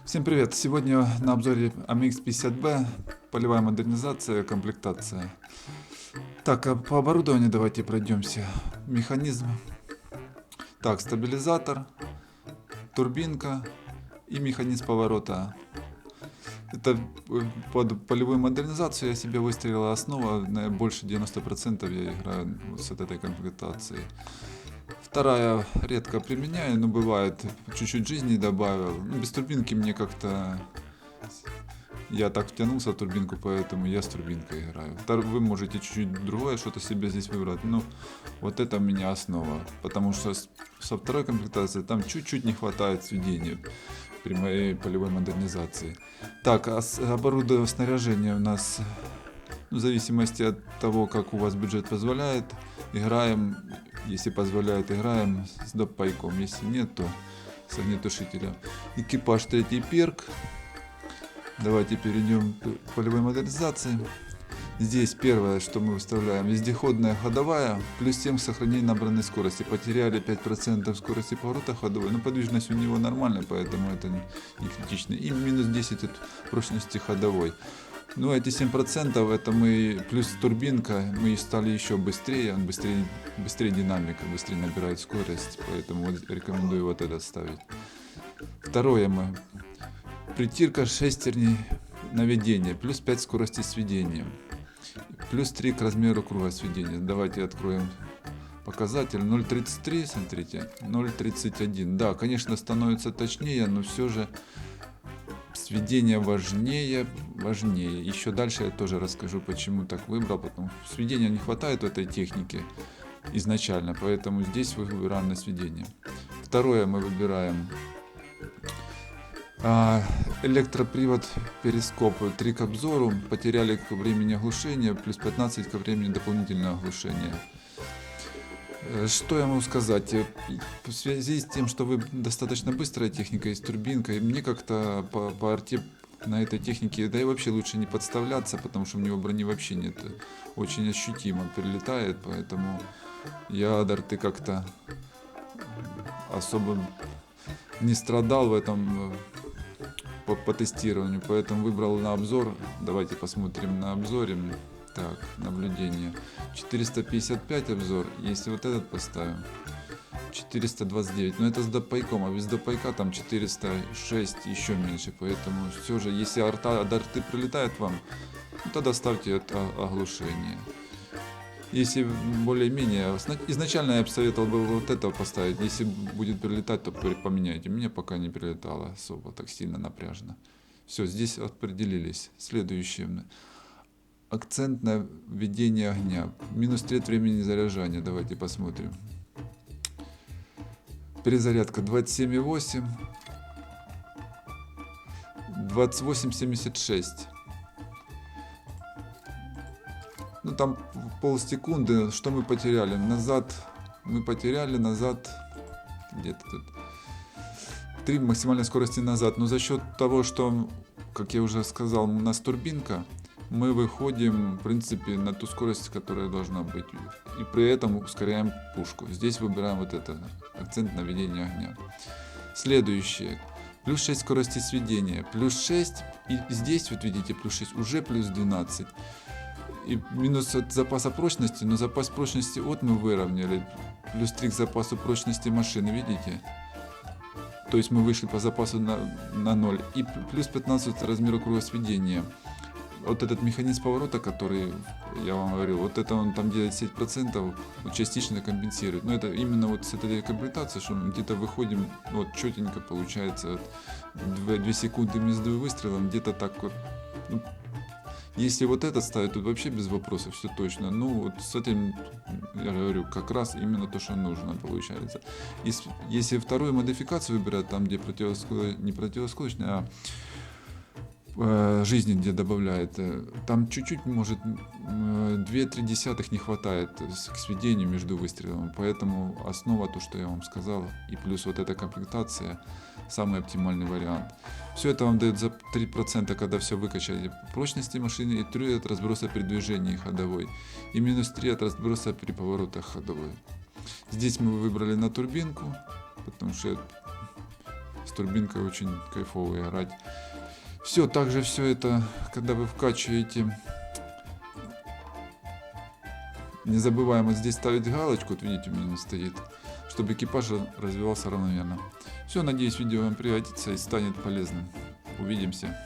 Всем привет! Сегодня на обзоре AMX-50B, полевая модернизация, комплектация. Так, а по оборудованию давайте пройдемся. Механизм. Так, стабилизатор, турбинка и механизм поворота. Это под полевую модернизацию я себе выстрелила основа, больше 90% я играю с этой комплектацией. Вторая редко применяю, но бывает, чуть-чуть жизни добавил. Без турбинки мне как-то... Я так втянулся в турбинку, поэтому я с турбинкой играю. Вы можете чуть-чуть другое что-то себе здесь выбрать. Но вот это у меня основа. Потому что со второй комплектацией там чуть-чуть не хватает сведения при моей полевой модернизации. Так, а оборудование, снаряжение у нас, в зависимости от того, как у вас бюджет позволяет, играем, если позволяет, играем с допайком. Если нет, то с огнетушителем. Экипаж третий перк. Давайте перейдем к полевой модернизации. Здесь первое, что мы выставляем: вездеходная ходовая, плюс 7 сохранения набранной скорости. Потеряли 5% скорости поворота ходовой, но подвижность у него нормальная, поэтому это не критично. И минус 10 от прочности ходовой. Ну, эти 7% это мы, плюс турбинка, мы стали еще быстрее, он быстрее динамика, быстрее набирает скорость, поэтому вот рекомендую вот это ставить. Второе мы. Притирка шестерней наведения, плюс 5 скорости сведения, плюс 3 к размеру круга сведения. Давайте откроем показатель 0.33, смотрите, 0.31. Да, конечно, становится точнее, но все же сведение важнее. Еще дальше я тоже расскажу, почему так выбрал, потому что сведения не хватает в этой технике изначально, поэтому здесь выбираем на сведение. Второе мы выбираем электропривод перископ, 3 к обзору, потеряли к времени оглушения, плюс 15 ко времени дополнительного оглушения. Что я могу сказать? В связи с тем, что вы достаточно быстрая техника и с турбинкой, мне как-то по арте на этой технике, да и вообще лучше не подставляться, потому что у него брони вообще нет, очень ощутимо прилетает, поэтому я от арты как-то особо не страдал в этом по тестированию, поэтому выбрал на обзор. Давайте посмотрим на обзоре. Так, наблюдение 455 обзор. Если вот этот поставим, 429, но это с допайком, а без допайка там 406, еще меньше, поэтому все же, если от арты прилетает вам, тогда ставьте это оглушение. Если более-менее, изначально я бы советовал бы вот это поставить. Если будет прилетать, то поменяйте. Мне пока не прилетало особо так сильно напряжно. Все, здесь определились. Следующее. Акцентное введение огня. Минус треть времени заряжания. Давайте посмотрим. Перезарядка 27,8. 28,76. Ну там полсекунды, что мы потеряли? Мы потеряли назад где-то тут 3 максимальной скорости назад. Но за счет того, что, как я уже сказал, у нас турбинка, мы выходим, в принципе, на ту скорость, которая должна быть. И при этом ускоряем пушку. Здесь выбираем вот это, акцент наведения огня. Следующее. Плюс 6 скорости сведения. Плюс 6. И здесь, вот видите, плюс 6, уже плюс 12. И минус от запаса прочности, но запас прочности мы выровняли. Плюс 3 к запасу прочности машины, видите? То есть мы вышли по запасу на 0. И плюс 15 размера круга сведения. Вот этот механизм поворота, который я вам говорил, вот это он там делает 7%, частично компенсирует. Но это именно вот с этой комплектацией, что мы где-то выходим, вот четенько получается, 2 секунды между выстрелом, где-то так вот. Если вот этот ставить, тут вообще без вопросов, все точно. Ну вот с этим, я говорю, как раз именно то, что нужно получается. Если вторую модификацию выбирать, там где не противоскоростная, жизни где добавляет, там чуть-чуть, может, 2-3 не хватает к сведению между выстрелами. Поэтому основа, то, что я вам сказал, и плюс вот эта комплектация, самый оптимальный вариант. Все это вам дает за 3%, когда все выкачали, прочности машины, и 3 от разброса при движении ходовой, и минус 3 от разброса при поворотах ходовой. Здесь мы выбрали на турбинку, потому что турбинкой очень кайфово играть. Все, также все это, когда вы вкачиваете, не забываем вот здесь ставить галочку, вот видите, у меня стоит, чтобы экипаж развивался равномерно. Все, надеюсь, видео вам пригодится и станет полезным. Увидимся.